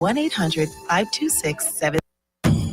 1-800-526-7.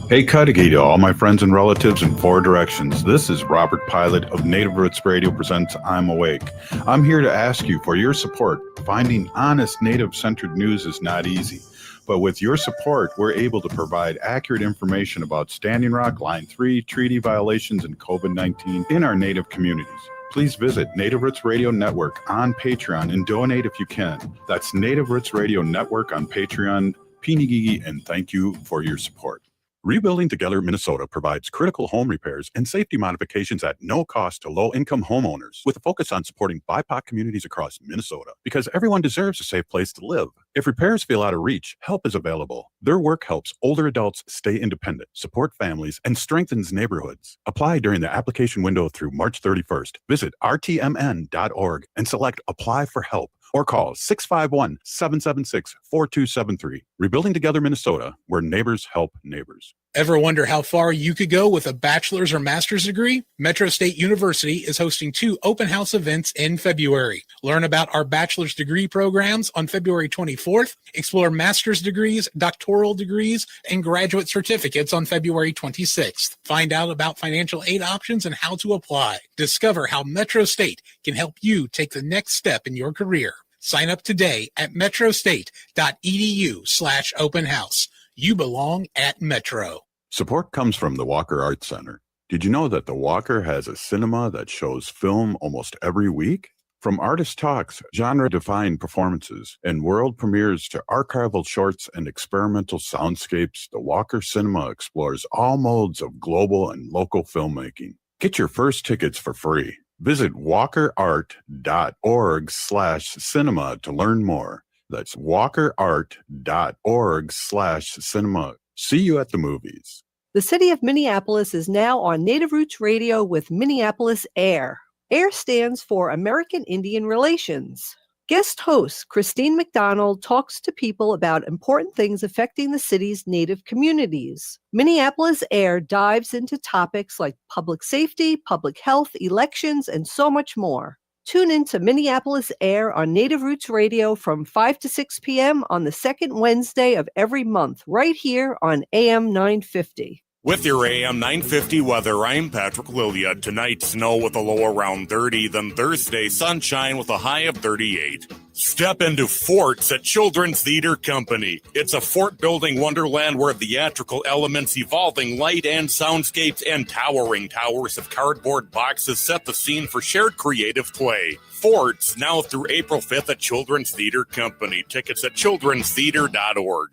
Hey, Cudahy to all my friends and relatives in four directions. This is Robert Pilot of Native Roots Radio presents I'm Awake. I'm here to ask you for your support. Finding honest Native-centered news is not easy. But with your support, we're able to provide accurate information about Standing Rock, Line 3, treaty violations, and COVID-19 in our Native communities. Please visit Native Roots Radio Network on Patreon and donate if you can. That's Native Roots Radio Network on Patreon. Pinigigi, and thank you for your support. Rebuilding Together Minnesota provides critical home repairs and safety modifications at no cost to low-income homeowners, with a focus on supporting BIPOC communities across Minnesota, because everyone deserves a safe place to live. If repairs feel out of reach, help is available. Their work helps older adults stay independent, support families, and strengthens neighborhoods. Apply during the application window through March 31st. Visit rtmn.org and select Apply for Help, or call 651-776-4273. Rebuilding Together Minnesota, where neighbors help neighbors. Ever wonder how far you could go with a bachelor's or master's degree? Metro State University is hosting 2 open house events in February. Learn about our bachelor's degree programs on February 24th. Explore master's degrees, doctoral degrees, and graduate certificates on February 26th. Find out about financial aid options and how to apply. Discover how Metro State can help you take the next step in your career. Sign up today at metrostate.edu/open house. You belong at Metro. Support comes from the Walker Arts Center. Did you know that the Walker has a cinema that shows film almost every week? From artist talks, genre-defined performances, and world premieres to archival shorts and experimental soundscapes, the Walker Cinema explores all modes of global and local filmmaking. Get your first tickets for free. Visit walkerart.org/cinema to learn more. That's walkerart.org/cinema. See you at the movies. The city of Minneapolis is now on Native Roots Radio with Minneapolis AIR. AIR stands for American Indian Relations. Guest host Christine McDonald talks to people about important things affecting the city's Native communities. Minneapolis AIR dives into topics like public safety, public health, elections, and so much more. Tune in to Minneapolis AIR on Native Roots Radio from 5 to 6 p.m. on the second Wednesday of every month, right here on AM 950. With your AM 950 weather, I'm Patrick Lilia. Tonight, snow with a low around 30, then Thursday, sunshine with a high of 38. Step into Forts at Children's Theater Company. It's a fort-building wonderland where theatrical elements, evolving light and soundscapes, and towering towers of cardboard boxes set the scene for shared creative play. Forts, now through April 5th at Children's Theater Company. Tickets at childrenstheater.org.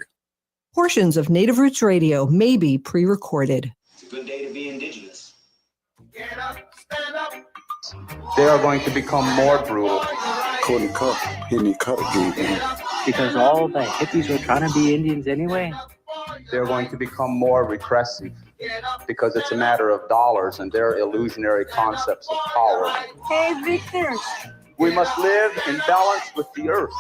Portions of Native Roots Radio may be pre-recorded. It's a good day to be indigenous. Get up, stand up. They are going to become more brutal. Because all the hippies were trying to be Indians anyway. They're going to become more repressive because it's a matter of dollars and their illusionary concepts of power. Hey, Victor. We must live in balance with the earth.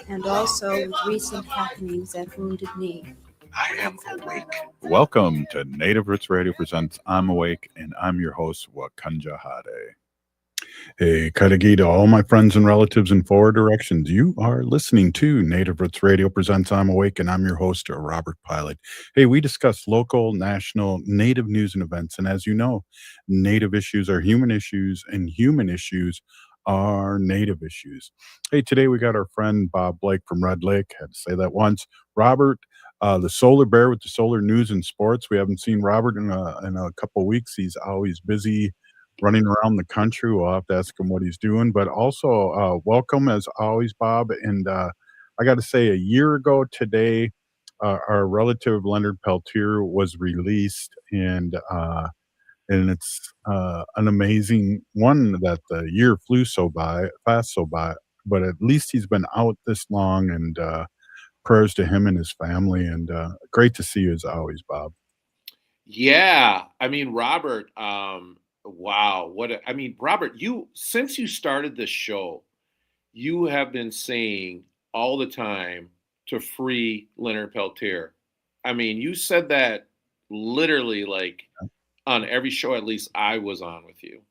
And also with recent happenings at Wounded Knee. I am awake. Welcome to Native Roots Radio presents I'm Awake, and I'm your host, Wakanja Hade. Hey, Cudahy to all my friends and relatives in four directions. You are listening to Native Roots Radio presents I'm Awake, and I'm your host, Robert Pilot. Hey, we discuss local, national, Native news and events, and as you know, Native issues are human issues, and human issues are Native issues. Hey, today we got our friend Bob Blake from Red Lake. Had to say that once. Robert, the Solar Bear with the Solar News and Sports. We haven't seen Robert in a couple of weeks. He's always busy running around the country. We'll have to ask him what he's doing. But also, welcome as always, Bob. And I got to say, a year ago today, our relative Leonard Peltier was released, and it's an amazing one that the year flew fast so by, but at least he's been out this long, and prayers to him and his family, and great to see you as always, Bob. Yeah, I mean, Robert, wow. Robert, since you started this show, you have been saying all the time to free Leonard Peltier. I mean, you said that literally on every show, at least I was on with you.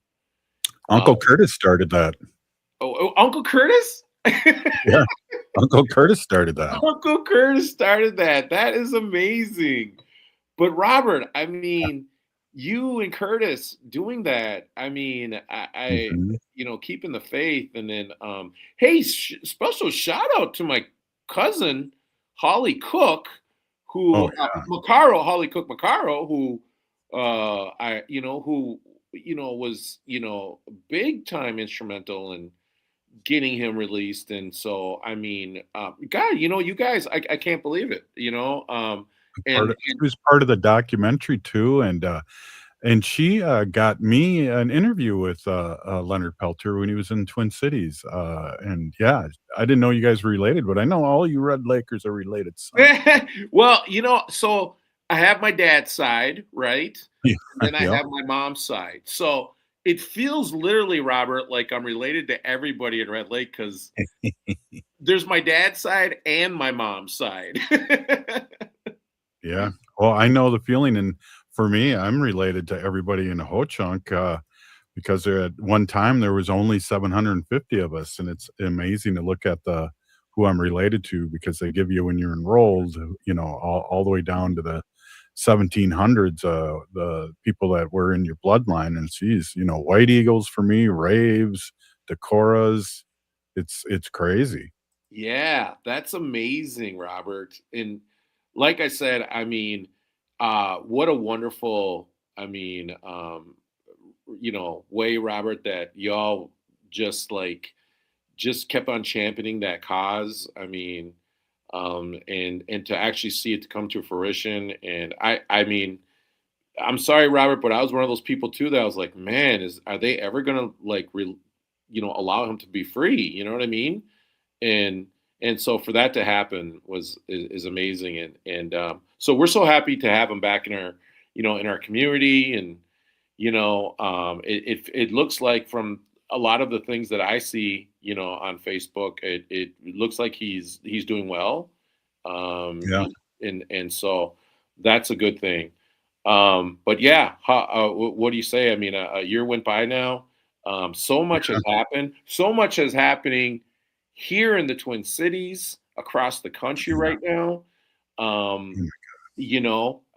Uncle Curtis started that. Oh, Uncle Curtis? Yeah. Uncle Curtis started that. Uncle Curtis started that. That is amazing. But Robert, I mean, you and Curtis doing that. I mean, Mhm. keeping the faith, and then, hey, special shout out to my cousin Holly Cook, Oh, who yeah. Holly Cook Macaro, who, was big time instrumental in getting him released. And so, I mean, God, you guys, I can't believe it. She was part of the documentary too, and she, got me an interview with, Leonard Peltier when he was in Twin Cities, and yeah, I didn't know you guys were related, but I know all you Red Lakers are related somehow. Well, so I have my dad's side, right? Yeah, And then I yep. have my mom's side. So it feels literally, Robert, like I'm related to everybody in Red Lake because there's my dad's side and my mom's side. Yeah. Well, I know the feeling, and for me, I'm related to everybody in Ho Chunk, because there at one time, there was only 750 of us, and it's amazing to look at who I'm related to because they give you when you're enrolled, all the way down to the 1700s, the people that were in your bloodline, and geez, White Eagles for me, Raves, Decoras, it's crazy. Yeah, that's amazing, Robert. And like I said, I mean, what a wonderful, I mean, way, Robert, that y'all just just kept on championing that cause. I mean, and to actually see it to come to fruition. And I mean, I'm sorry, Robert, but I was one of those people too that I was like, man, are they ever gonna allow him to be free? You know what I mean? And so for that to happen is amazing. So we're so happy to have him back in our in our community. And it looks like from a lot of the things that I see on Facebook, it looks like he's doing well. Yeah. And so that's a good thing. But yeah, what do you say? I mean, a year went by now. So much has happened. So much is happening here in the Twin Cities, across the country right now. Mm.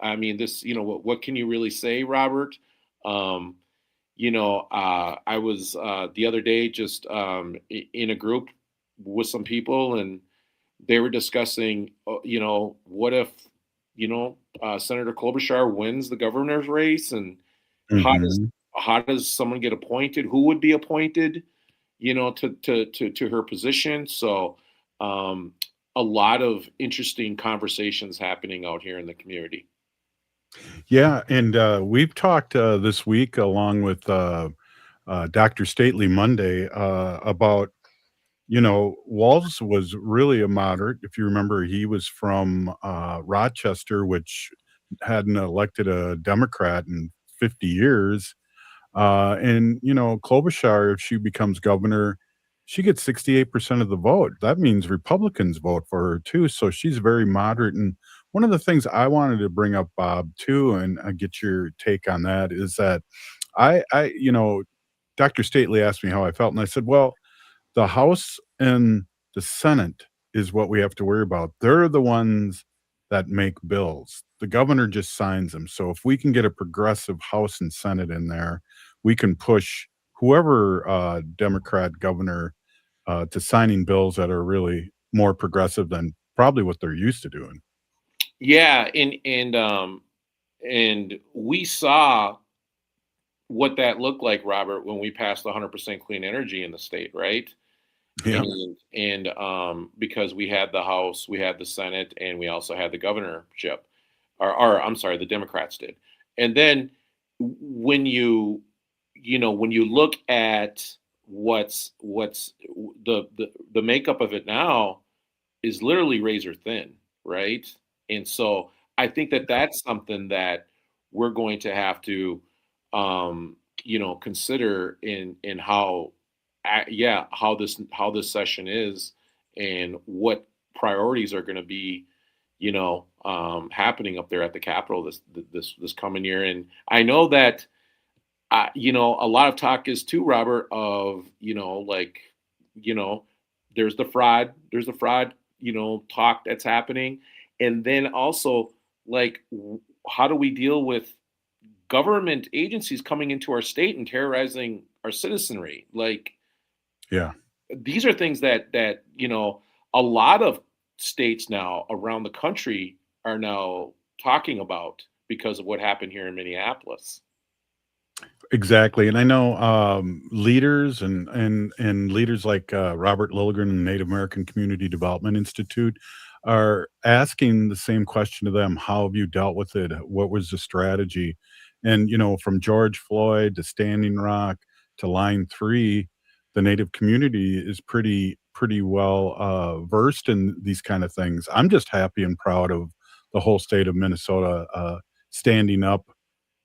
I mean, this, what can you really say, Robert? I was the other day just in a group with some people, and they were discussing, what if, Senator Klobuchar wins the governor's race, and how does Mhm. someone get appointed? Who would be appointed? To her position. So a lot of interesting conversations happening out here in the community. Yeah, and, we've talked, this week along with, Dr. Stately Monday, about, Walz was really a moderate. If you remember, he was from, Rochester, which hadn't elected a Democrat in 50 years. And Klobuchar, if she becomes governor, she gets 68% of the vote. That means Republicans vote for her too. So she's very moderate. And one of the things I wanted to bring up, Bob, too, and get your take on that is that Dr. Stately asked me how I felt, and I said, well, the House and the Senate is what we have to worry about. They're the ones that make bills. The governor just signs them. So if we can get a progressive House and Senate in there, we can push whoever Democrat governor to signing bills that are really more progressive than probably what they're used to doing. Yeah, and we saw what that looked like, Robert, when we passed 100% clean energy in the state, right? Yeah. And because we had the House, we had the Senate, and we also had the governorship, or I'm sorry, the Democrats did. And then when you look at what's the makeup of it now is literally razor thin, right? And so I think that that's something that we're going to have to consider in how how this session is, and what priorities are going to be happening up there at the Capitol this coming year. And I know that a lot of talk is too, Robert, of there's the fraud, talk that's happening. And then also, like, how do we deal with government agencies coming into our state and terrorizing our citizenry? Like, Yeah. these are things that a lot of states now around the country are now talking about because of what happened here in Minneapolis. Exactly. And I know leaders and leaders like Robert Lilligren and Native American Community Development Institute are asking the same question to them. How have you dealt with it? What was the strategy? And, from George Floyd to Standing Rock to Line 3, the Native community is pretty well versed in these kind of things. I'm just happy and proud of the whole state of Minnesota standing up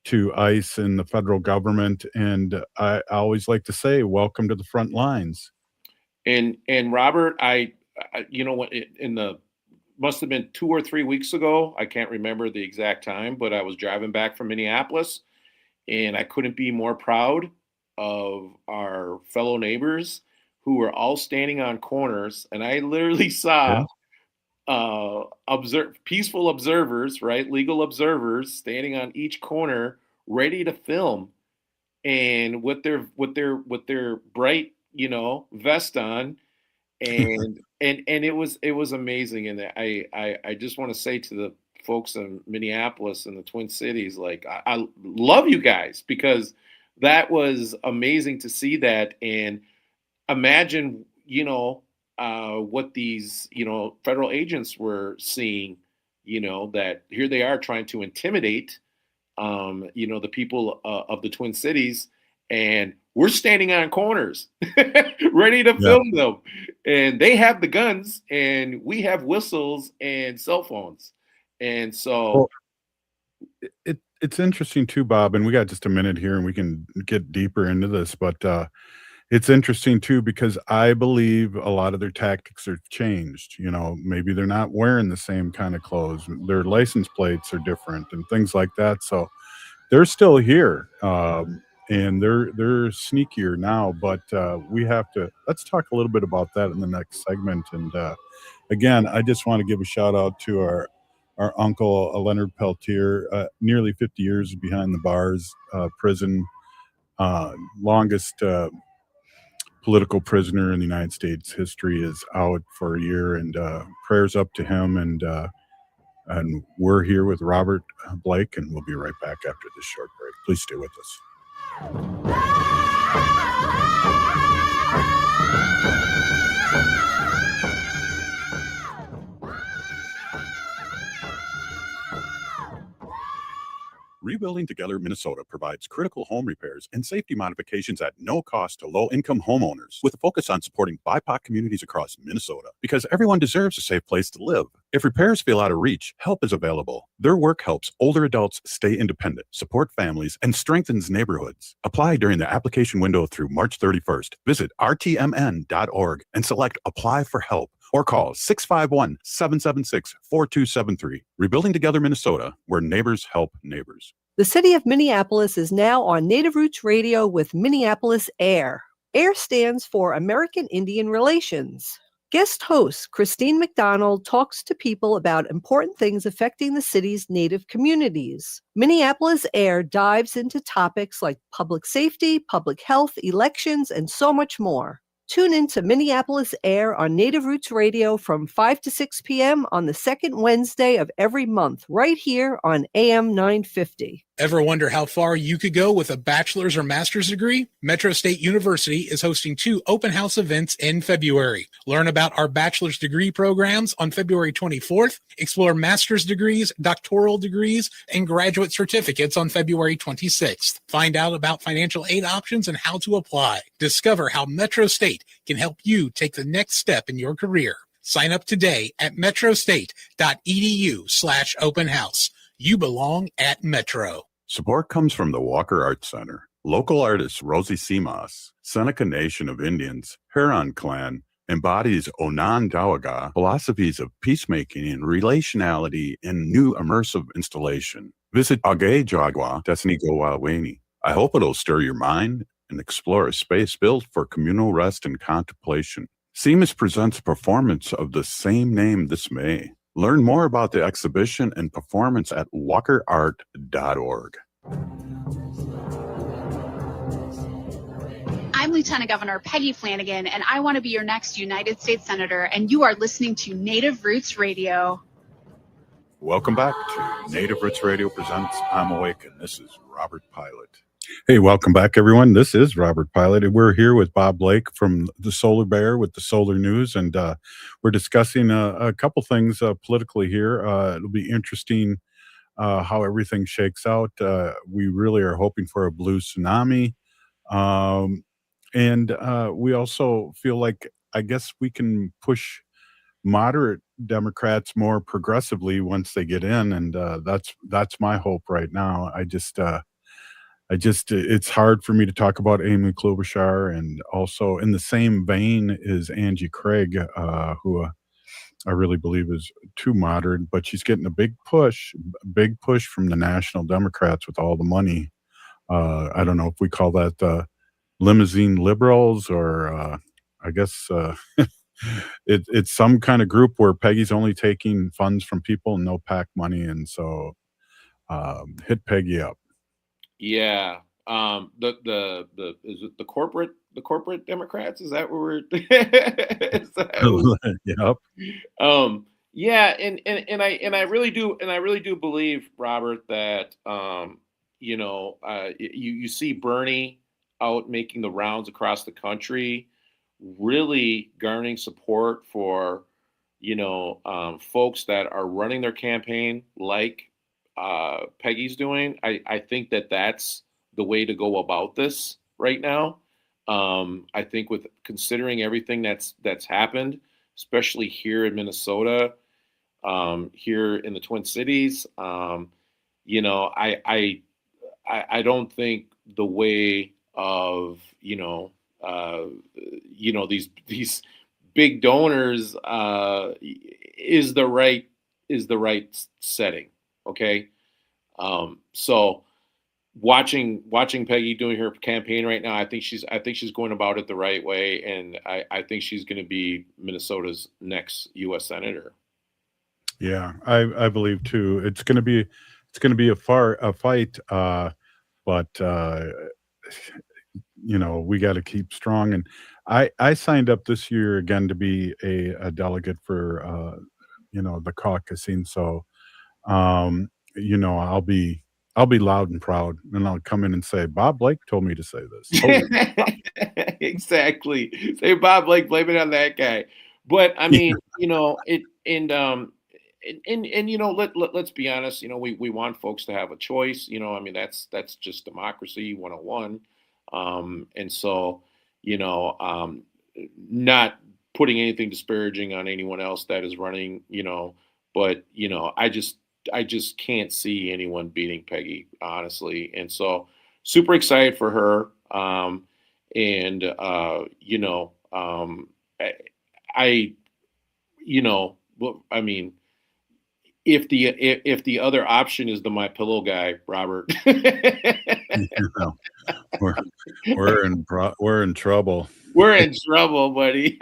to ICE and the federal government. And I always like to say, welcome to the front lines. And Robert, I in the must have been 2 or 3 weeks ago, I can't remember the exact time, but I was driving back from Minneapolis, and I couldn't be more proud of our fellow neighbors who were all standing on corners, and I literally saw peaceful observers, right, legal observers standing on each corner, ready to film, and with their bright vest on, and it was amazing. And I just want to say to the folks in Minneapolis and the Twin Cities, like, I love you guys, because that was amazing to see that. And imagine what these federal agents were seeing, that here they are trying to intimidate the people of the Twin Cities, and we're standing on corners ready to film them, and they have the guns and we have whistles and cell phones. And so it's interesting too, Bob, and we got just a minute here and we can get deeper into this, but it's interesting too, because I believe a lot of their tactics are changed. Maybe they're not wearing the same kind of clothes. Their license plates are different and things like that. So they're still here. And they're sneakier now, but let's talk a little bit about that in the next segment. And again, I just want to give a shout out to our uncle, Leonard Peltier, nearly 50 years behind the bars, prison, longest political prisoner in the United States history, is out for a year, and prayers up to him. And we're here with Robert Blake, and we'll be right back after this short break. Please stay with us. Rebuilding Together Minnesota provides critical home repairs and safety modifications at no cost to low-income homeowners, with a focus on supporting BIPOC communities across Minnesota, because everyone deserves a safe place to live. If repairs feel out of reach, help is available. Their work helps older adults stay independent, support families, and strengthens neighborhoods. Apply during the application window through March 31st. Visit rtmn.org and select Apply for Help, or call 651-776-4273. Rebuilding Together Minnesota, where neighbors help neighbors. The city of Minneapolis is now on Native Roots Radio with Minneapolis AIR. AIR stands for American Indian Relations. Guest host Christine McDonald talks to people about important things affecting the city's Native communities. Minneapolis AIR dives into topics like public safety, public health, elections, and so much more. Tune in to Minneapolis AIR on Native Roots Radio from 5 to 6 p.m. on the second Wednesday of every month, right here on AM 950. Ever wonder how far you could go with a bachelor's or master's degree? Metro State University is hosting 2 open house events in February. Learn about our bachelor's degree programs on February 24th, explore master's degrees, doctoral degrees, and graduate certificates on February 26th. Find out about financial aid options and how to apply. Discover how Metro State can help you take the next step in your career. Sign up today at metrostate.edu/open house. You belong at Metro. Support comes from the Walker Arts Center. Local artist Rosie Simas, Seneca Nation of Indians, Huron Clan, embodies Onondaga philosophies of peacemaking and relationality in new immersive installation. Visit Agejagwa Desnigowaweni. I hope it'll stir your mind and explore a space built for communal rest and contemplation. Seamus presents a performance of the same name this May. Learn more about the exhibition and performance at walkerart.org. I'm Lieutenant Governor Peggy Flanagan, and I want to be your next United States Senator, and you are listening to Native Roots Radio. Welcome back to Native Roots Radio Presents I'm Awake, and this is Robert Pilot. Hey, welcome back, everyone. This is Robert Pilot, and we're here with Bob Blake from the Solar Bear with the Solar News, and we're discussing a couple things politically here. It'll be interesting how everything shakes out. We really are hoping for a blue tsunami, and we also feel like, I guess, we can push moderate Democrats more progressively once they get in, and that's my hope right now. It's hard for me to talk about Amy Klobuchar, and also in the same vein is Angie Craig, who I really believe is too moderate, but she's getting a big push from the National Democrats with all the money. I don't know if we call that limousine liberals, or I guess it's some kind of group where Peggy's only taking funds from people and no PAC money, and so hit Peggy up. Yeah. The is it the corporate Democrats? Is that what we're is that Yep. Yeah, and I really do believe, Robert, that you see Bernie out making the rounds across the country, really garnering support for folks that are running their campaign like Peggy's doing. I think that that's the way to go about this right now. I think with considering everything that's happened, especially here in Minnesota, here in the Twin Cities, I don't think the way of these big donors is the right setting. Okay. So watching Peggy doing her campaign right now, I think she's going about it the right way. And I think she's going to be Minnesota's next U.S. Senator. Yeah, I believe too. It's going to be a fight. But we got to keep strong. And I signed up this year again to be a delegate for, the caucusing. So, I'll be loud and proud, and I'll come in and say, Bob Blake told me to say this. Exactly. Say Bob Blake, blame it on that guy. But I mean, let's be honest, we want folks to have a choice, I mean, that's just democracy 101. And so, not putting anything disparaging on anyone else that is running, but, I just can't see anyone beating Peggy, honestly. And so super excited for her. I mean, if the other option is the My Pillow guy, Robert, we're in trouble. We're in trouble, buddy.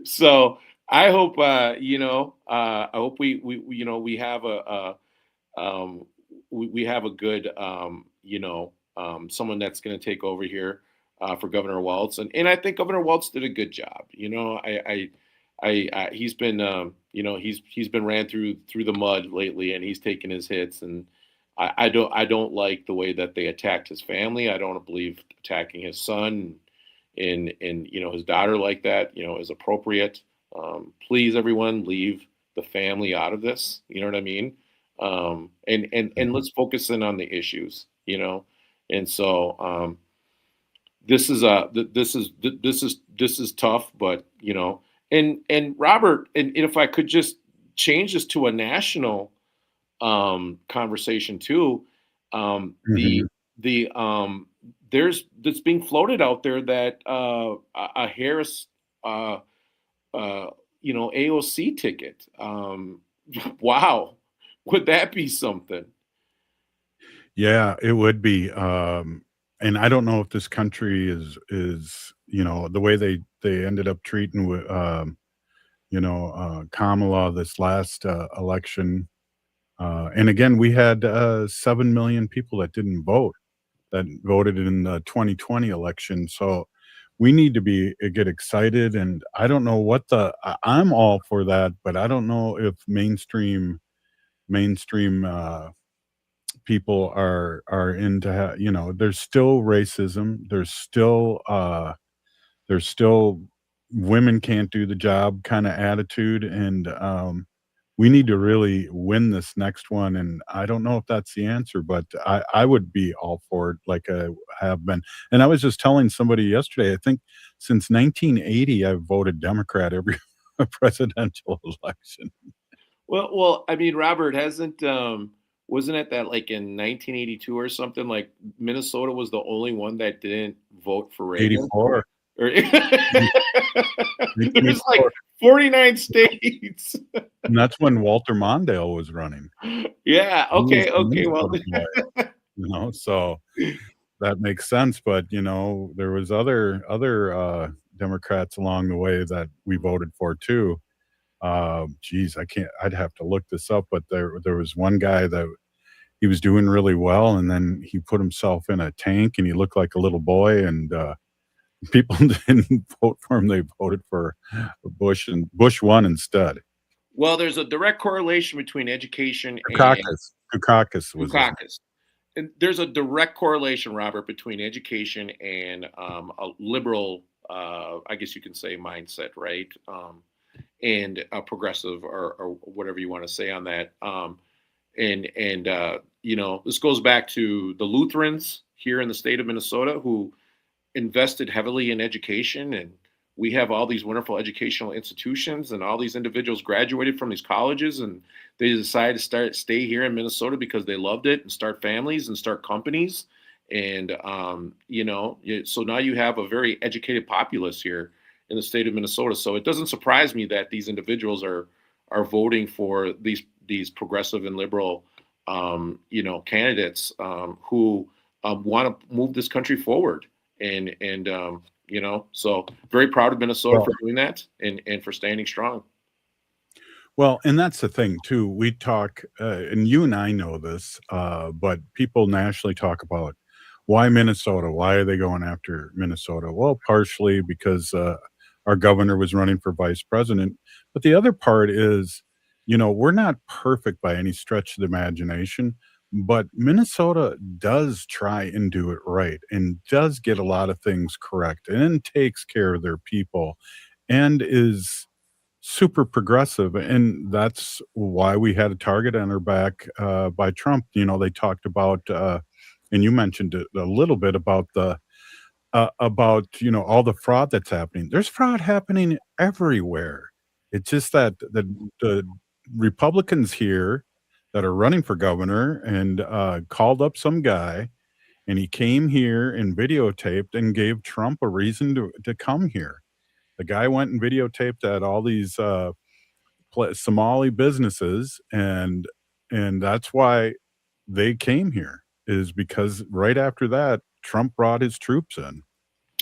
So I hope I hope we have a good someone that's going to take over here for Governor Walz, and I think Governor Walz did a good job. He's been he's been ran through the mud lately, and he's taken his hits, and I don't like the way that they attacked his family. I don't believe attacking his son and his daughter like that is appropriate. Please, everyone, leave the family out of this. You know what I mean? And let's focus in on the issues. And so this is tough, but and Robert, and if I could just change this to a national conversation too, there's that's being floated out there that a Harris AOC ticket. Wow, would that be something? Yeah, it would be. And I don't know if this country is the way they ended up treating with Kamala this last election. And again, we had 7 million people that didn't vote, that voted in the 2020 election. So we need to get excited. And I don't know I'm all for that, but I don't know if mainstream people are into, there's still racism. There's still women can't do the job kind of attitude. And, we need to really win this next one, and I don't know if that's the answer, but I would be all for it like I have been. And I was just telling somebody yesterday, I think since 1980, I've voted Democrat every presidential election. Well, I mean, Robert, wasn't it that like in 1982 or something, like Minnesota was the only one that didn't vote for Reagan? 84. There's like 49 states. And that's when Walter Mondale was running. Yeah. Okay. Well, so that makes sense. But there was other Democrats along the way that we voted for too. I'd have to look this up, but there was one guy that he was doing really well, and then he put himself in a tank and he looked like a little boy, and people didn't vote for him. They voted for Bush, and Bush won instead. Well, there's a direct correlation between education Dukakis. And there's a direct correlation, Robert, between education and a liberal, I guess you can say, mindset, right? And a progressive, or whatever you want to say on that. This goes back to the Lutherans here in the state of Minnesota, who invested heavily in education, and we have all these wonderful educational institutions, and all these individuals graduated from these colleges, and they decided to stay here in Minnesota because they loved it, and start families and start companies. And so now you have a very educated populace here in the state of Minnesota. So it doesn't surprise me that these individuals are voting for these progressive and liberal candidates who want to move this country forward. So very proud of Minnesota for doing that and for standing strong. Well, and that's the thing too. We talk, and you and I know this, but people nationally talk about why Minnesota? Why are they going after Minnesota? Well, partially because our governor was running for vice president, but the other part is, we're not perfect by any stretch of the imagination. But Minnesota does try and do it right, and does get a lot of things correct, and takes care of their people, and is super progressive. And that's why we had a target on our back by Trump. They talked about, and you mentioned it a little bit about all the fraud that's happening. There's fraud happening everywhere. It's just that the Republicans here that are running for governor and called up some guy, and he came here and videotaped and gave Trump a reason to come here. The guy went and videotaped at all these Somali businesses, and that's why they came here, is because right after that, Trump brought his troops in.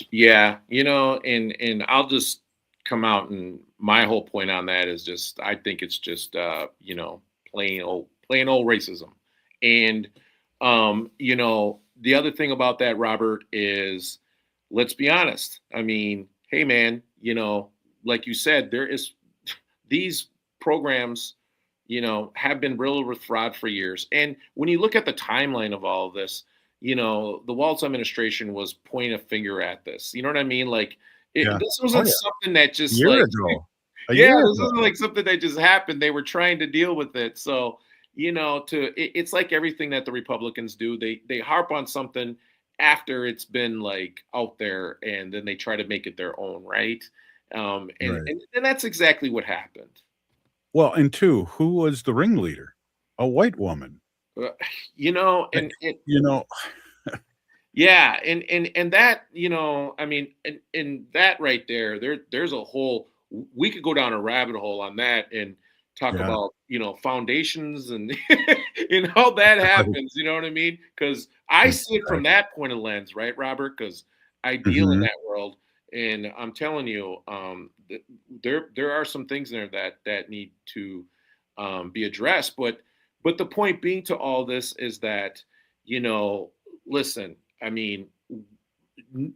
Yeah, and I'll just come out, and my whole point on that is just, I think it's just plain old racism. And the other thing about that, Robert, is, let's be honest. I mean, hey man, like you said, these programs, have been riddled with fraud for years. And when you look at the timeline of all of this, the Walz administration was pointing a finger at this. You know what I mean? Like, this wasn't something that just this wasn't like something that just happened. They were trying to deal with it. So, it's like everything that the Republicans do. They harp on something after it's been like out there, and then they try to make it their own, right? And that's exactly what happened. Well, and two, who was the ringleader? A white woman. Yeah, and that, I mean, and that right there's a whole, we could go down a rabbit hole on that and talk about, foundations and and how that happens, you know what I mean? Because I see it from that point of lens, right, Robert? Because I deal in that world, And I'm telling you, there are some things there that need to be addressed. But the point being to all this is that, listen, I mean,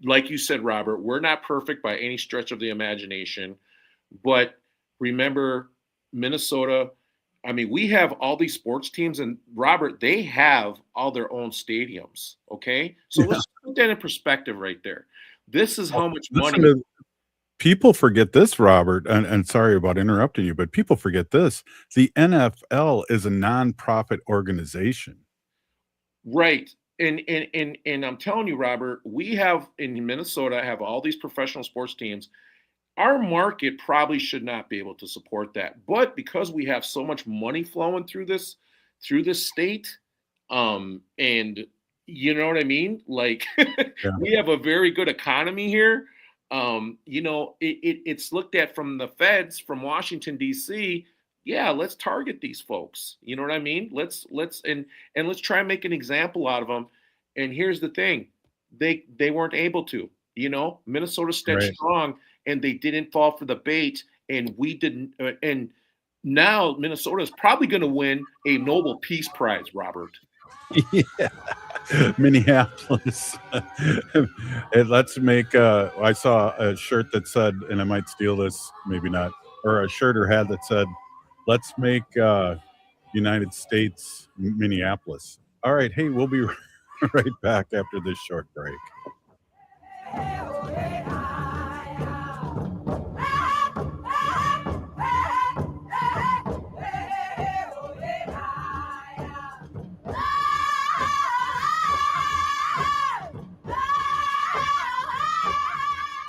like you said, Robert, we're not perfect by any stretch of the imagination. But remember, Minnesota, I mean, we have all these sports teams, and Robert, they have all their own stadiums. Okay. So let's put that in perspective right there. This is how much money. People forget this, Robert, and sorry about interrupting you, but people forget this. The NFL is a nonprofit organization. Right. And I'm telling you, Robert, we have in Minnesota have all these professional sports teams. Our market probably should not be able to support that. But because we have so much money flowing through this state, and you know what I mean? Like we have a very good economy here. It's looked at from the feds from Washington, D.C. Yeah, let's target these folks. You know what I mean? Let's try and make an example out of them. And here's the thing. They weren't able to, Minnesota stood strong and they didn't fall for the bait, and we didn't. And now Minnesota is probably going to win a Nobel Peace Prize, Robert. Yeah. Minneapolis. Let's make I saw a shirt that said, and I might steal this, maybe not, or a shirt or hat that said, let's make United States Minneapolis. All right. Hey, we'll be right back after this short break.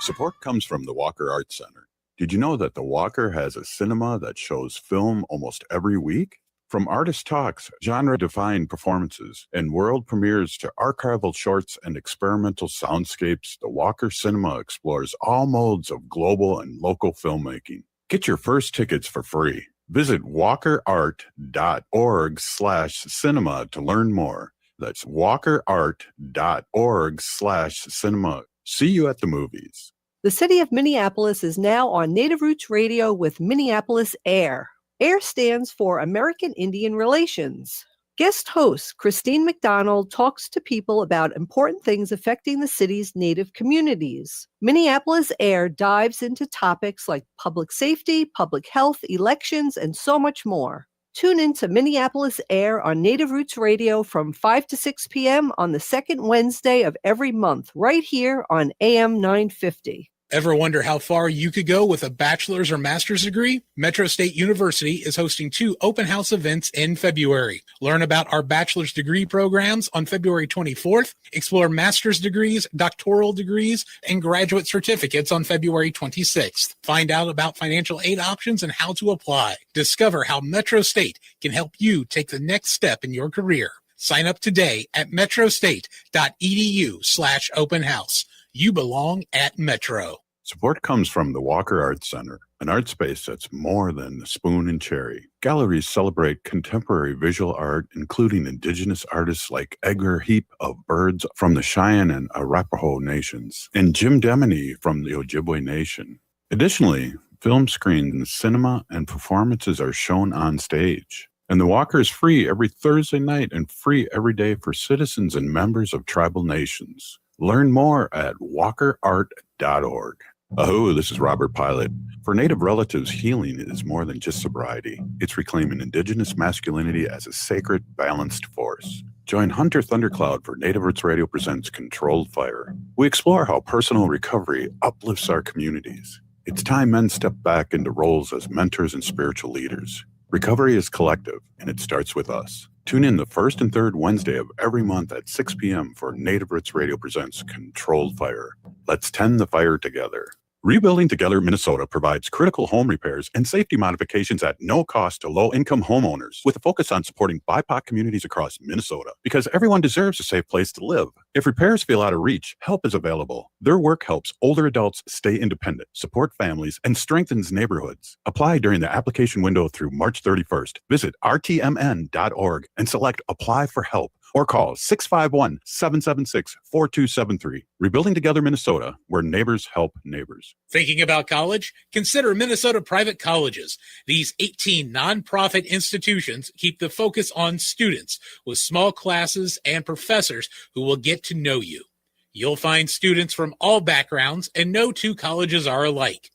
Support comes from the Walker Arts Center. Did you know that the Walker has a cinema that shows film almost every week? From artist talks, genre-defined performances, and world premieres to archival shorts and experimental soundscapes, the Walker Cinema explores all modes of global and local filmmaking. Get your first tickets for free. Visit walkerart.org/cinema to learn more. That's walkerart.org/cinema. See you at the movies. The city of Minneapolis is now on Native Roots Radio with Minneapolis Air. AIR stands for American Indian Relations. Guest host Christine McDonald talks to people about important things affecting the city's Native communities. Minneapolis Air dives into topics like public safety, public health, elections, and so much more. Tune in to Minneapolis Air on Native Roots Radio from 5 to 6 p.m. on the second Wednesday of every month, right here on AM 950. Ever wonder how far you could go with a bachelor's or master's degree? Metro State University is hosting 2 open house events in February. Learn about our bachelor's degree programs on February 24th, explore master's degrees, doctoral degrees, and graduate certificates on February 26th. Find out about financial aid options and how to apply. Discover how Metro State can help you take the next step in your career. Sign up today at metrostate.edu/open house. You belong at Metro. Support comes from the Walker Arts Center, an art space that's more than the spoon and cherry. Galleries celebrate contemporary visual art, including indigenous artists like Edgar Heap of Birds from the Cheyenne and Arapaho nations, and Jim Demeny from the Ojibwe Nation. Additionally, film screens, cinema, and performances are shown on stage. And the Walker is free every Thursday night and free every day for citizens and members of tribal nations. Learn more at walkerart.org. Oh, this is Robert Pilot. For Native relatives, healing is more than just sobriety. It's reclaiming indigenous masculinity as a sacred, balanced force. Join Hunter Thundercloud for Native Roots Radio presents Controlled Fire. We explore how personal recovery uplifts our communities. It's time men step back into roles as mentors and spiritual leaders. Recovery is collective, and it starts with us. Tune in the first and third Wednesday of every month at 6 p.m. for Native Roots Radio presents Controlled Fire. Let's tend the fire together. Rebuilding Together Minnesota provides critical home repairs and safety modifications at no cost to low-income homeowners, with a focus on supporting BIPOC communities across Minnesota, because everyone deserves a safe place to live. If repairs feel out of reach, help is available. Their work helps older adults stay independent, support families, and strengthens neighborhoods. Apply during the application window through March 31st. Visit rtmn.org and select Apply for Help or call 651-776-4273. Rebuilding Together Minnesota, where neighbors help neighbors. Thinking about college? Consider Minnesota Private Colleges. These 18 nonprofit institutions keep the focus on students with small classes and professors who will get to know you. You'll find students from all backgrounds, and no two colleges are alike.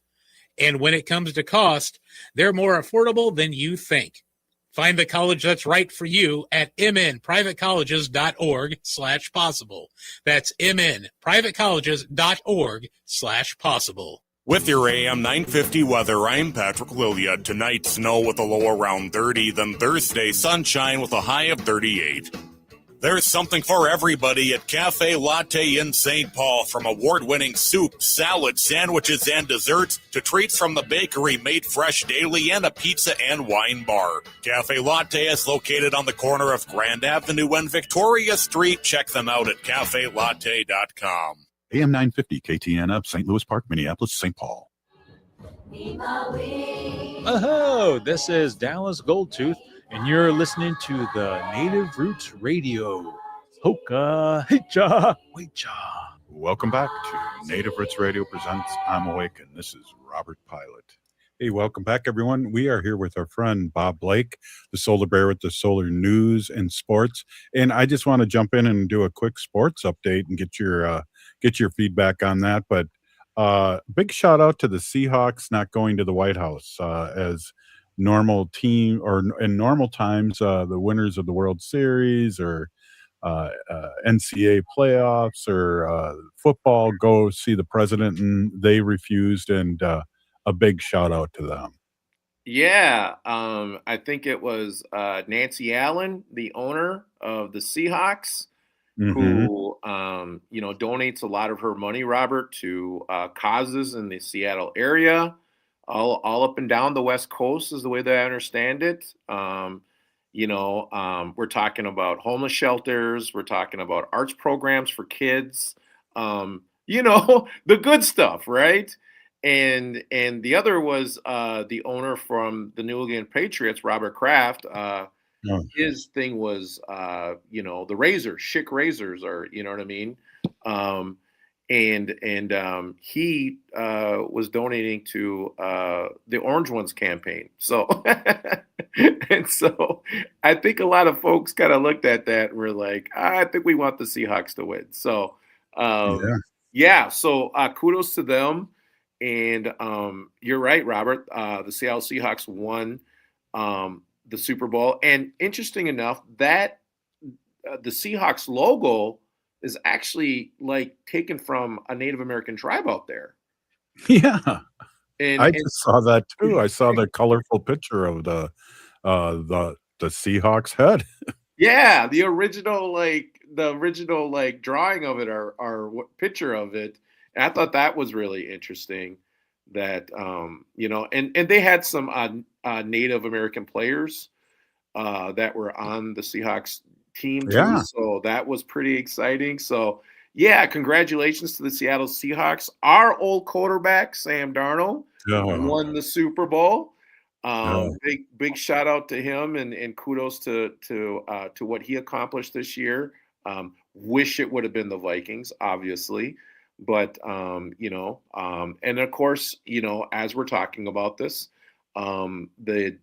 And when it comes to cost, they're more affordable than you think. Find the college that's right for you at mnprivatecolleges.org/possible. That's mnprivatecolleges.org/possible. With your AM 950 weather, I'm Patrick Lilia. Tonight, snow with a low around 30, then Thursday, sunshine with a high of 38. There's something for everybody at Cafe Latte in St. Paul. From award-winning soup, salad, sandwiches, and desserts to treats from the bakery made fresh daily and a pizza and wine bar. Cafe Latte is located on the corner of Grand Avenue and Victoria Street. Check them out at cafelatte.com. AM 950 KTNF, St. Louis Park, Minneapolis, St. Paul. Oh, this is Dallas Goldtooth, and you're listening to the Native Roots Radio. Hoka, hicha, wecha. Welcome back to Native Roots Radio presents I'm Awake, and this is Robert Pilot. Hey, welcome back, everyone. We are here with our friend Bob Blake, the Solar Bear with the Solar News and Sports. And I just want to jump in and do a quick sports update and get your feedback on that. But big shout out to the Seahawks not going to the White House as normal team, or in normal times, the winners of the World Series or NCAA playoffs or football go see the president, and they refused, and a big shout out to them. Yeah, I think it was Nancy Allen, the owner of the Seahawks, who donates a lot of her money, Robert, to causes in the Seattle area, all up and down the West Coast is the way that I understand it. We're talking about homeless shelters, we're talking about arts programs for kids, the good stuff, right? And the other was the owner from the New England Patriots, Robert Kraft. His thing was, the razors, Schick razors, or you know what I mean. He was donating to the Orange Ones campaign. So, and so I think a lot of folks kind of looked at that and were like, I think we want the Seahawks to win. So, So kudos to them. And you're right, Robert. The Seattle Seahawks won the Super Bowl. And interesting enough, that the Seahawks logo is actually like taken from a Native American tribe out there. Yeah. I just saw that too. I saw the colorful picture of the Seahawks head. Yeah, the original drawing of it or picture of it. And I thought that was really interesting that, and they had some Native American players that were on the Seahawks team too. Yeah. So that was pretty exciting. So yeah, congratulations to the Seattle Seahawks. Our old quarterback, Sam Darnold, won the Super Bowl. Big shout out to him and kudos to what he accomplished this year. Wish it would have been the Vikings, obviously. But, and of course, as we're talking about this, the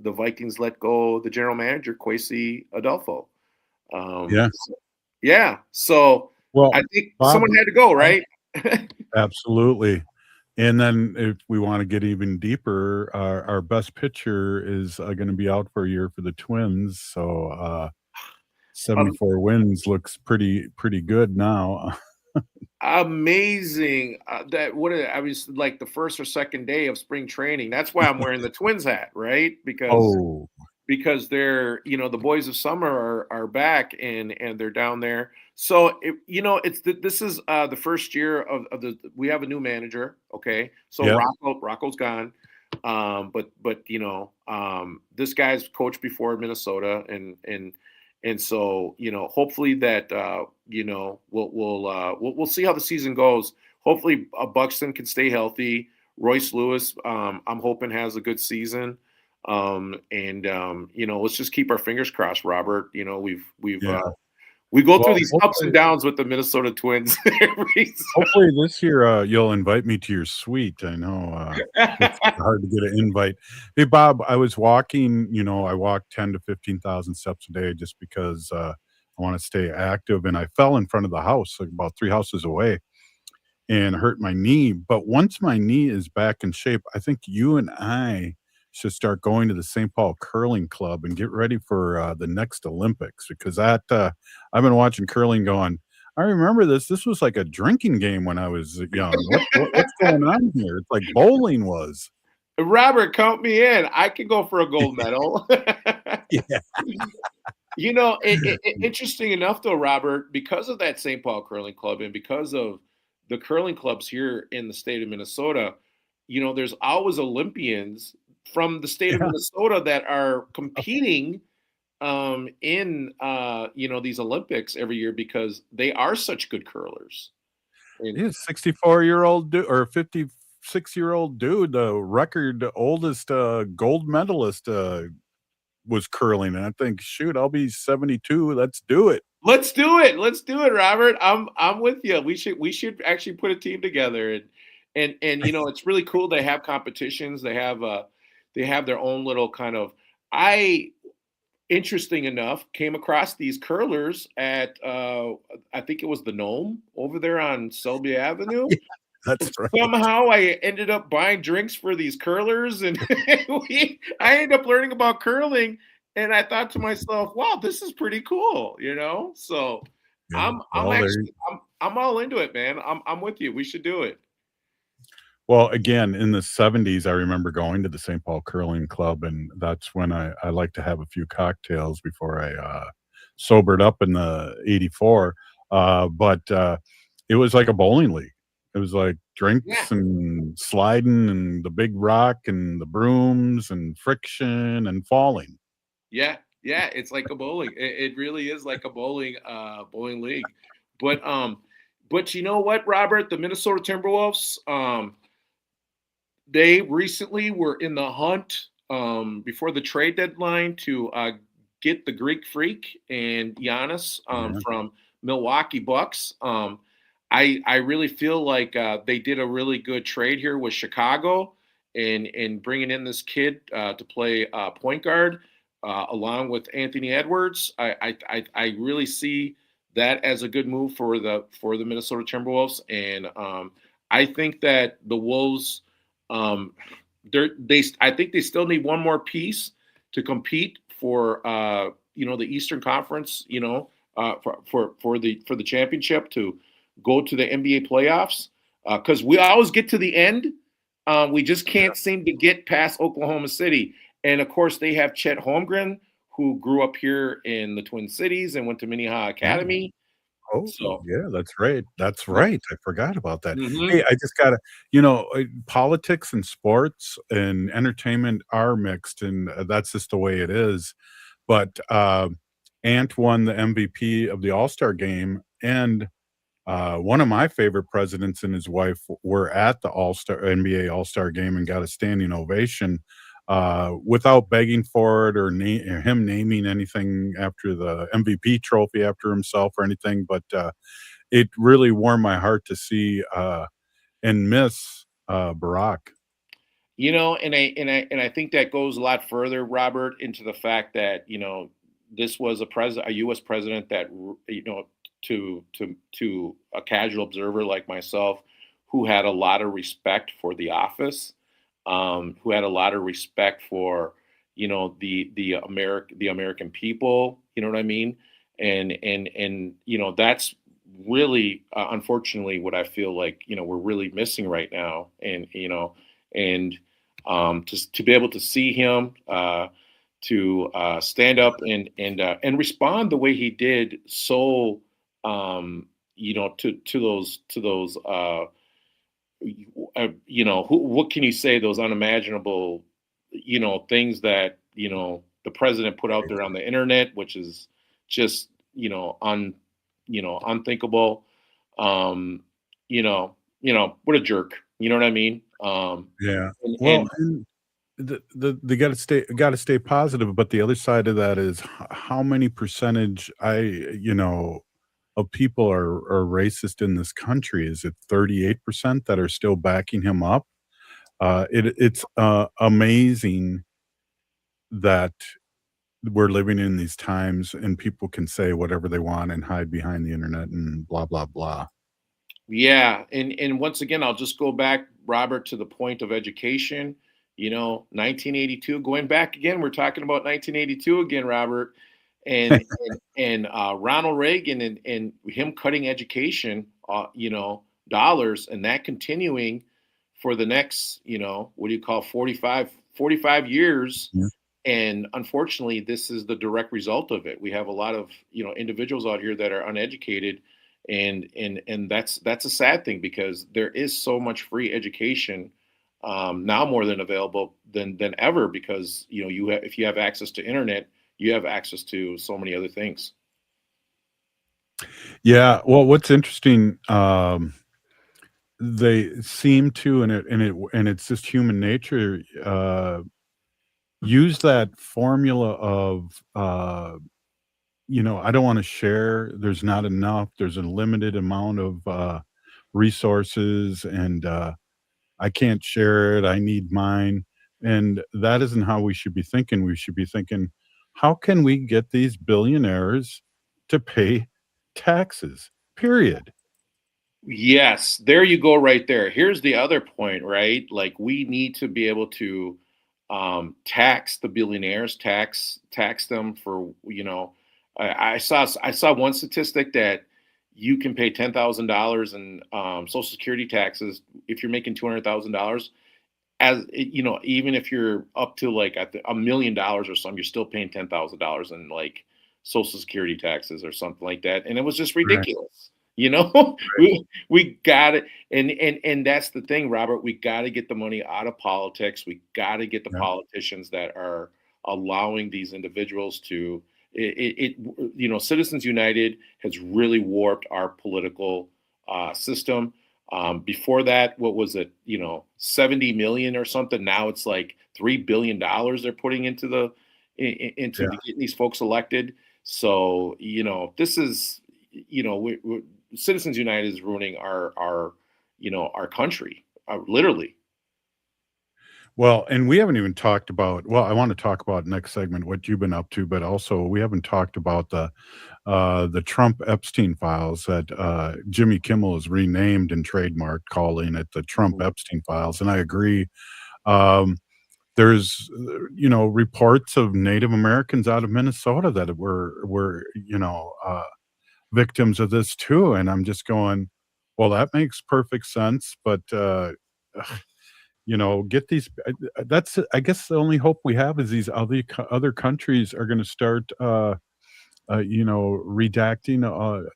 Vikings let go the general manager, Kwesi Adolfo. So I think Bob, someone had to go, right? Absolutely. And then if we want to get even deeper, our best pitcher is going to be out for a year for the Twins. So 74 wins looks pretty good now. Amazing. I was like the first or second day of spring training. That's why I'm wearing the Twins hat, right? Because they're, the boys of summer are back and they're down there. So this is the first year of we have a new manager. Okay. So Rocco's gone. But this guy's coached before Minnesota and so, hopefully that, we'll see how the season goes. Hopefully Buxton can stay healthy. Royce Lewis, I'm hoping has a good season. Let's just keep our fingers crossed, Robert. We go through Well, these ups and hopefully, dons with the Minnesota Twins every hopefully this year you'll invite me to your suite. I know it's hard to get an invite. Hey, Bob, I was walking. I walk 10 to 15,000 steps a day just because I want to stay active, and I fell in front of the house, like about 3 houses away, and hurt my knee. But once my knee is back in shape, I think you and I should start going to the St. Paul Curling Club and get ready for the next Olympics because I've been watching curling going. I remember this. This was like a drinking game when I was young. What's going on here? It's like bowling was. Robert, count me in. I can go for a gold medal. Yeah. Interesting enough, though, Robert, because of that St. Paul Curling Club and because of the curling clubs here in the state of Minnesota, there's always Olympians from the state of Minnesota that are competing in these Olympics every year because they are such good curlers. He's 64-year-old dude or 56-year-old dude, the record oldest gold medalist was curling, and I think, shoot, I'll be 72. Let's do it. Let's do it, Robert. I'm with you. We should actually put a team together, and it's really cool. They have competitions. They have their own little kind of. Interesting enough, came across these curlers at I think it was the Gnome over there on Selby Avenue. Yeah, that's right. Somehow I ended up buying drinks for these curlers, and I ended up learning about curling. And I thought to myself, "Wow, this is pretty cool," So Yeah. I'm all into it, man. I'm with you. We should do it. Well, again, in the 70s, I remember going to the St. Paul Curling Club, and that's when I like to have a few cocktails before I sobered up in the 84. But it was like a bowling league. It was like drinks and sliding and the big rock and the brooms and friction and falling. Yeah, it's like a bowling. It really is like a bowling league. But you know what, Robert? The Minnesota Timberwolves, they recently were in the hunt before the trade deadline to get the Greek Freak and Giannis from Milwaukee Bucks. I really feel like they did a really good trade here with Chicago and bringing in this kid to play point guard along with Anthony Edwards. I really see that as a good move for the Minnesota Timberwolves, and I think that the Wolves. I think they still need one more piece to compete for the Eastern Conference, for the championship to go to the NBA playoffs. Because we always get to the end, we just can't seem to get past Oklahoma City. And of course, they have Chet Holmgren, who grew up here in the Twin Cities and went to Minnehaha Academy. Oh, So yeah, that's right. That's right. I forgot about that. Mhm. Hey, I just gotta, politics and sports and entertainment are mixed, and that's just the way it is. But Ant won the MVP of the All-Star game, and one of my favorite presidents and his wife were at the NBA All-Star game and got a standing ovation without begging for it or him naming anything after the MVP trophy after himself or anything. But it really warmed my heart to see and miss Barack. And I think that goes a lot further, Robert, into the fact that this was a U.S. president that to a casual observer like myself, who had a lot of respect for the office, who had a lot of respect for the American people. You know what I mean? And that's really unfortunately what I feel like we're really missing right now. And to be able to see him to stand up and respond the way he did, so to those what can you say, those unimaginable things that the president put out there on the internet, which is just unthinkable. What a jerk. You know what I mean? Yeah. And, Well, they got to stay positive, but the other side of that is how many percentage of people are racist in this country. Is it 38% that are still backing him up? It's amazing that we're living in these times and people can say whatever they want and hide behind the internet and blah blah blah. Yeah, and once again, I'll just go back, Robert, to the point of education. 1982. Going back again, we're talking about 1982 again, Robert, and and Ronald Reagan and him cutting education, dollars, and that continuing for the next, what do you call 45 years. Yeah. And unfortunately, this is the direct result of it. We have a lot of individuals out here that are uneducated, and that's a sad thing because there is so much free education now more than available than ever because if you have access to internet, you have access to so many other things. Yeah. Well, what's interesting, they seem to, and it's just human nature. Use that formula of I don't want to share. There's not enough. There's a limited amount of resources, and I can't share it. I need mine. And that isn't how we should be thinking. We should be thinking, how can we get these billionaires to pay taxes? Period. Yes, there you go right there. Here's the other point, right? Like we need to be able to tax the billionaires, tax them for, I saw one statistic that you can pay $10,000 in Social Security taxes if you're making $200,000. Even if you're up to like at $1 million or something, you're still paying $10,000 in like Social Security taxes or something like that. And it was just ridiculous. We got it. And that's the thing, Robert, we got to get the money out of politics. We got to get the politicians that are allowing these individuals to, Citizens United has really warped our political system. Before that, what was it, 70 million or something. Now it's like $3 billion they're putting into getting these folks elected. So, this is, Citizens United is ruining our country, literally. Well, and we haven't even talked about, I want to talk about next segment, what you've been up to, but also we haven't talked about the Trump Epstein files that Jimmy Kimmel has renamed and trademarked, calling it the Trump Epstein files. And I agree. There's, reports of Native Americans out of Minnesota that were victims of this too. And I'm just going, well, that makes perfect sense. But, get these, that's, I guess the only hope we have is these other countries are going to start, redacting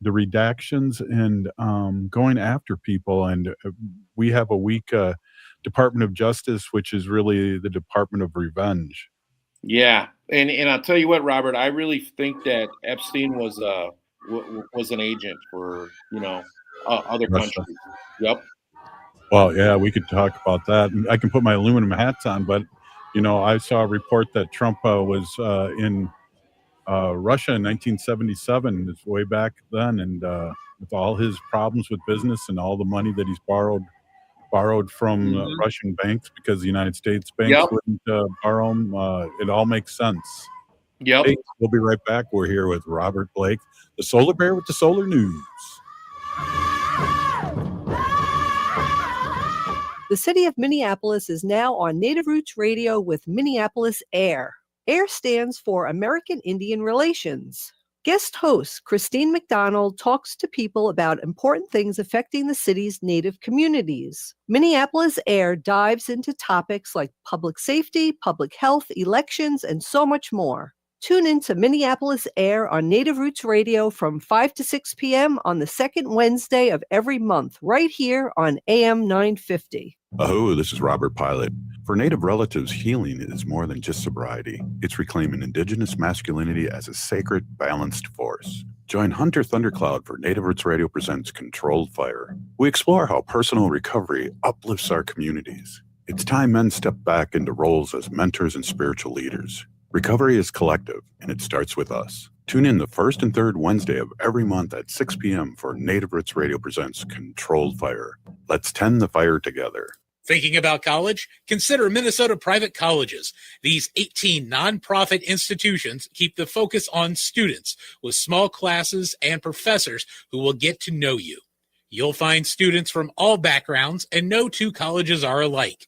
the redactions and going after people. And we have a weak Department of Justice, which is really the Department of Revenge. Yeah. And I'll tell you what, Robert, I really think that Epstein was an agent for, other Russia. countries. Yep. Well, yeah, we could talk about that. I can put my aluminum hats on, but, I saw a report that Trump was in Russia in 1977. It's way back then. And with all his problems with business and all the money that he's borrowed from Russian banks because the United States banks wouldn't borrow them, it all makes sense. Yep. Hey, we'll be right back. We're here with Robert Blake, the Solar Bear with the Solar News. The city of Minneapolis is now on Native Roots Radio with Minneapolis AIR. AIR stands for American Indian Relations. Guest host Christine McDonald talks to people about important things affecting the city's Native communities. Minneapolis AIR dives into topics like public safety, public health, elections, and so much more. Tune in to Minneapolis AIR on Native Roots Radio from 5 to 6 p.m. on the second Wednesday of every month, right here on AM 950. Oh, this is Robert Pilot. For Native relatives, healing is more than just sobriety. It's reclaiming Indigenous masculinity as a sacred, balanced force. Join Hunter Thundercloud for Native Roots Radio presents Controlled Fire. We explore how personal recovery uplifts our communities. It's time men step back into roles as mentors and spiritual leaders. Recovery is collective, and it starts with us. Tune in the first and third Wednesday of every month at 6 p.m. for Native Roots Radio presents Controlled Fire. Let's tend the fire together. Thinking about college? Consider Minnesota Private Colleges. These 18 nonprofit institutions keep the focus on students with small classes and professors who will get to know you. You'll find students from all backgrounds, and no two colleges are alike.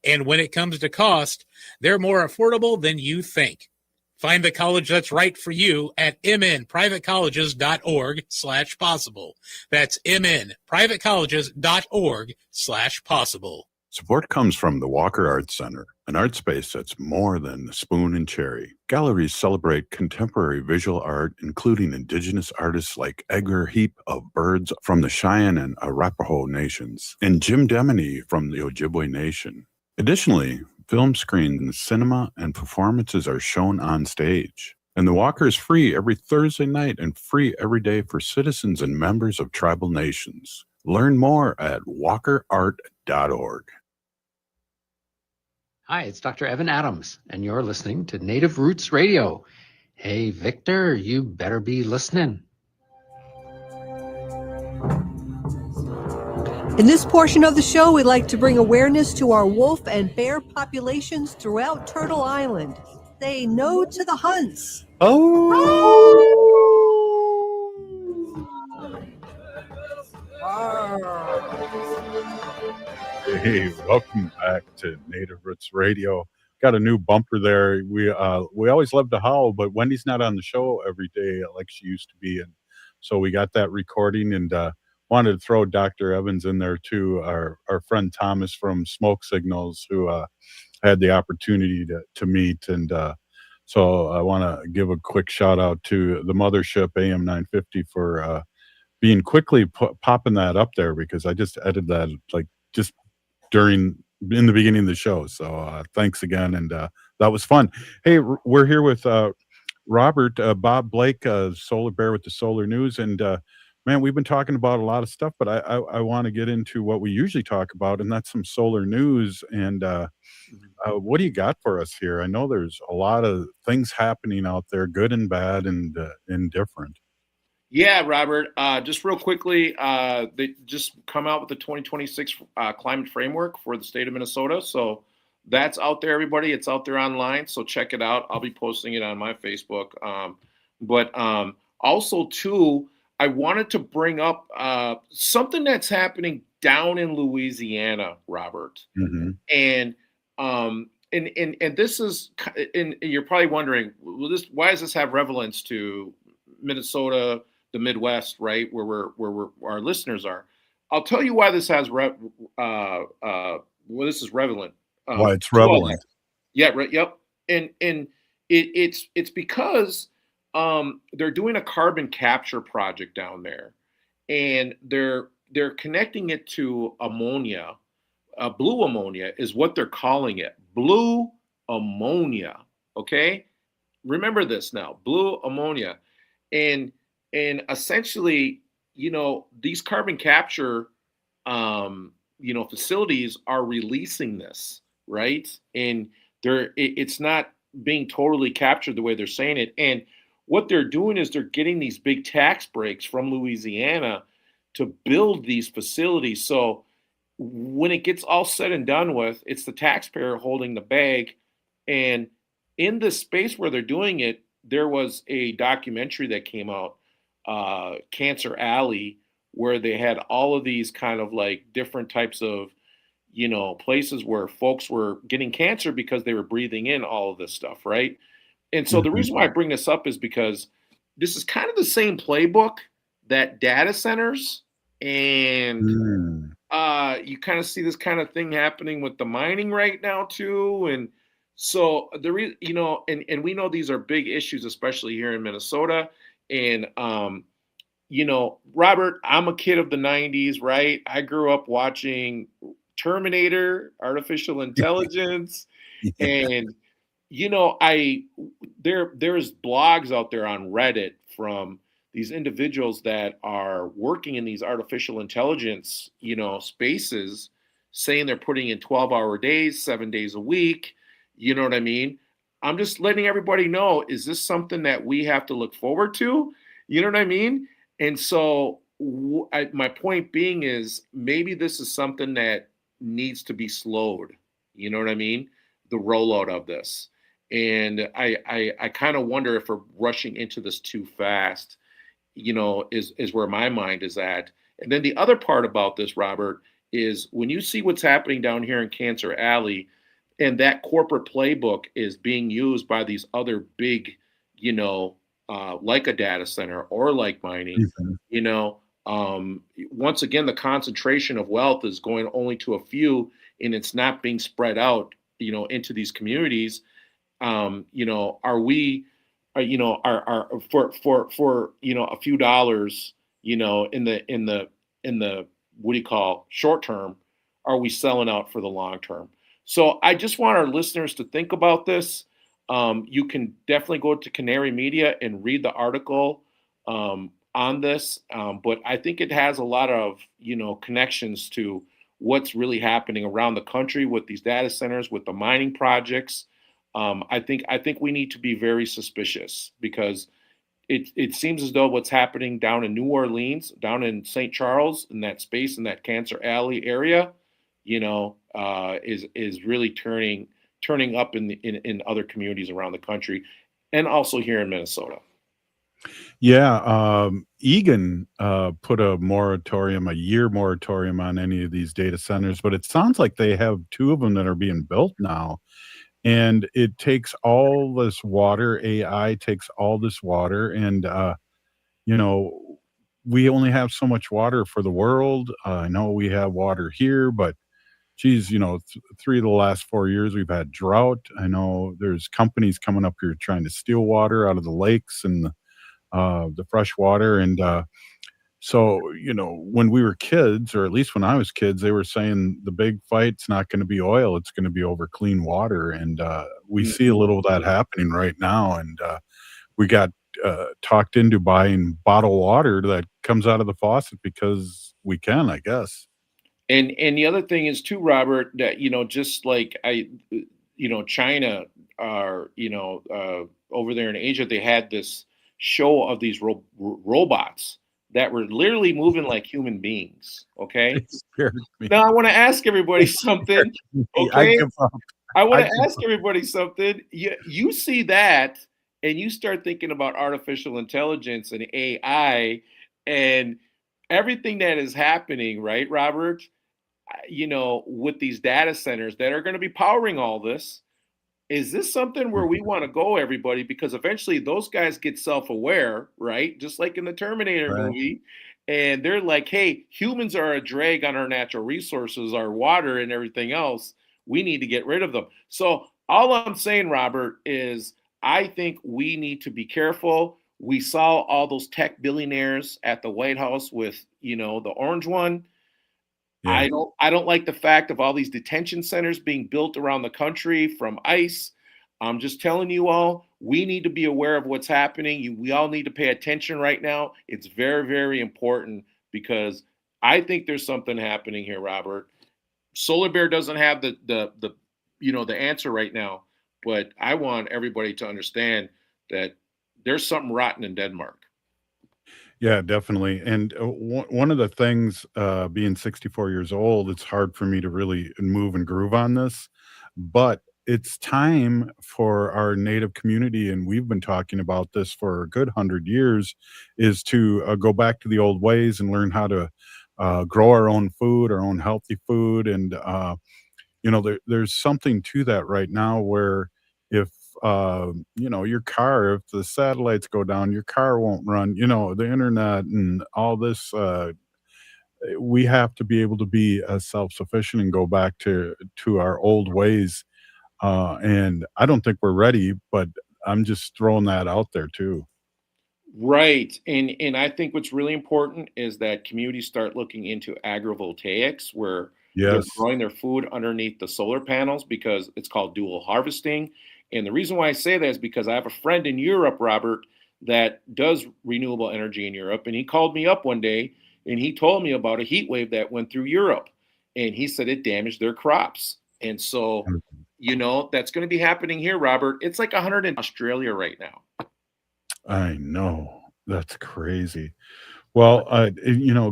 And when it comes to cost, they're more affordable than you think. Find the college that's right for you at mnprivatecolleges.org/possible. That's mnprivatecolleges.org/possible. Support comes from the Walker Arts Center, an art space that's more than the spoon and cherry. Galleries celebrate contemporary visual art, including indigenous artists like Edgar Heap of Birds from the Cheyenne and Arapaho nations, and Jim Demeny from the Ojibwe Nation. Additionally, film screens, cinema, and performances are shown on stage. And the Walker is free every Thursday night and free every day for citizens and members of tribal nations. Learn more at walkerart.org. Hi, it's Dr. Evan Adams, and you're listening to Native Roots Radio. Hey, Victor, you better be listening. In this portion of the show, we'd like to bring awareness to our wolf and bear populations throughout Turtle Island. Say no to the hunts. Hey, welcome back to Native Roots Radio. Got a new bumper there. We always love to howl, but Wendy's not on the show every day like she used to be, and so we got that recording and wanted to throw Dr. Evans in there too, our friend Thomas from Smoke Signals, who had the opportunity to meet. And so I want to give a quick shout out to the mothership AM 950 for being quickly popping that up there, because I just edited that like just in the beginning of the show. So thanks again. And that was fun. Hey, we're here with Robert, Bob Blake, Solar Bear with the Solar News. And man, we've been talking about a lot of stuff, but I want to get into what we usually talk about, and that's some solar news. And what do you got for us here? I know there's a lot of things happening out there, good and bad and indifferent. Yeah, Robert, just real quickly, they just come out with the 2026 climate framework for the state of Minnesota. So that's out there, everybody. It's out there online, so check it out. I'll be posting it on my Facebook. But also, too, I wanted to bring up something that's happening down in Louisiana, Robert. Mm-hmm. And this is, and you're probably wondering, why does this have relevance to Minnesota, the Midwest, right, where our listeners are? I'll tell you why this has this is relevant. Why it's relevant? Yeah, right. Yep. And it's because they're doing a carbon capture project down there, and they're connecting it to ammonia. Blue ammonia is what they're calling it. Blue ammonia. Okay, remember this now. Blue ammonia, and essentially, these carbon capture, facilities are releasing this, right? And it's not being totally captured the way they're saying it. And what they're doing is they're getting these big tax breaks from Louisiana to build these facilities. So when it gets all said and done with, it's the taxpayer holding the bag. And in this space where they're doing it, there was a documentary that came out, Cancer Alley, where they had all of these kind of like different types of, places where folks were getting cancer because they were breathing in all of this stuff, right? And so the reason why I bring this up is because this is kind of the same playbook that data centers and you kind of see this kind of thing happening with the mining right now too. And so and we know these are big issues, especially here in Minnesota. And Robert, I'm a kid of the 90s, right? I grew up watching Terminator, artificial intelligence, and there's blogs out there on Reddit from these individuals that are working in these artificial intelligence, spaces, saying they're putting in 12-hour days, 7 days a week. You know what I mean? I'm just letting everybody know, is this something that we have to look forward to? You know what I mean? And so my point being is maybe this is something that needs to be slowed. You know what I mean? The rollout of this. And I kind of wonder if we're rushing into this too fast, is where my mind is at. And then the other part about this, Robert, is when you see what's happening down here in Cancer Alley, and that corporate playbook is being used by these other big, like a data center or like mining, once again, the concentration of wealth is going only to a few, and it's not being spread out, into these communities. Are we, are for a few dollars, in the what do you call short term, are we selling out for the long term? So I just want our listeners to think about this. You can definitely go to Canary Media and read the article on this, but I think it has a lot of connections to what's really happening around the country with these data centers, with the mining projects. I think we need to be very suspicious, because it seems as though what's happening down in New Orleans, down in St. Charles, in that space, in that Cancer Alley area, is really turning up in other communities around the country, and also here in Minnesota. Yeah, Egan put a year moratorium on any of these data centers, but it sounds like they have 2 of them that are being built now. And it takes all this water. AI takes all this water, and we only have so much water for the world. I know we have water here, but geez, 3 of the last 4 years we've had drought. I know there's companies coming up here trying to steal water out of the lakes and the fresh water. And so, when we were kids, or at least when I was kids, they were saying the big fight's not going to be oil, it's going to be over clean water. And we see a little of that happening right now. And we got talked into buying bottled water that comes out of the faucet because we can, I guess. And the other thing is too, Robert, that, just like China are, over there in Asia, they had this show of these robots that were literally moving like human beings. Okay. It scared me. Now I want to ask everybody something. Okay. I want to ask everybody something. You see that, and you start thinking about artificial intelligence and AI and everything that is happening, right, Robert? With these data centers that are going to be powering all this. Is this something where we want to go, everybody? Because eventually those guys get self-aware, right? Just like in the Terminator movie. And they're like, hey, humans are a drag on our natural resources, our water and everything else. We need to get rid of them. So all I'm saying, Robert, is I think we need to be careful. We saw all those tech billionaires at the White House with, the orange one. Yeah. I don't like the fact of all these detention centers being built around the country from ICE. I'm just telling you all, we need to be aware of what's happening. We all need to pay attention right now. It's very, very important, because I think there's something happening here, Robert. Solar Bear doesn't have the answer right now, but I want everybody to understand that there's something rotten in Denmark. Yeah, definitely. And one of the things, being 64 years old, it's hard for me to really move and groove on this, but it's time for our Native community, and we've been talking about this for a good 100 years, is to go back to the old ways and learn how to grow our own food, our own healthy food. And, there's something to that right now, where if your car, if the satellites go down, your car won't run, the internet and all this, we have to be able to be self-sufficient and go back to our old ways. And I don't think we're ready, but I'm just throwing that out there too. Right. And I think what's really important is that communities start looking into agrivoltaics, where they're growing their food underneath the solar panels, because it's called dual harvesting. And the reason why I say that is because I have a friend in Europe, Robert, that does renewable energy in Europe. And he called me up one day and he told me about a heat wave that went through Europe. and he said it damaged their crops. And so, that's going to be happening here, Robert. It's like 100 in Australia right now. I know. That's crazy. Well,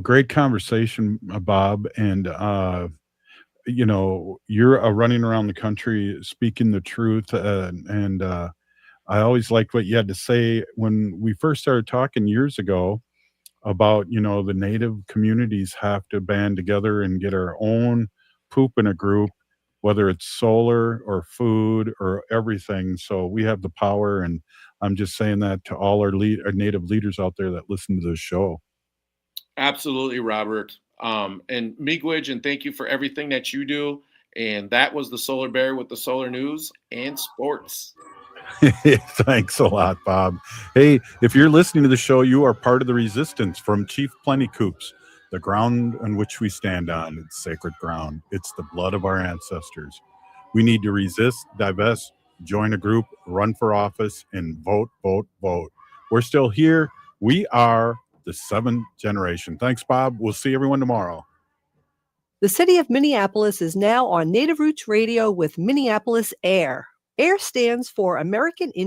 great conversation, Bob. And, you're running around the country speaking the truth. And I always liked what you had to say when we first started talking years ago about, the native communities have to band together and get our own poop in a group, whether it's solar or food or everything. So we have the power. And I'm just saying that to all our native leaders out there that listen to this show. Absolutely, Robert. And Miigwech, and thank you for everything that you do. And that was the Solar Bear with the Solar News and Sports. Thanks a lot, Bob. Hey, if you're listening to the show, you are part of the resistance from Chief Plenty Coops, the ground on which we stand on. It's sacred ground. It's the blood of our ancestors. We need to resist, divest, join a group, run for office, and vote, vote, vote. We're still here. We are the seventh generation. Thanks, Bob. We'll see everyone tomorrow. The city of Minneapolis is now on Native Roots Radio with Minneapolis AIR. AIR stands for American Indian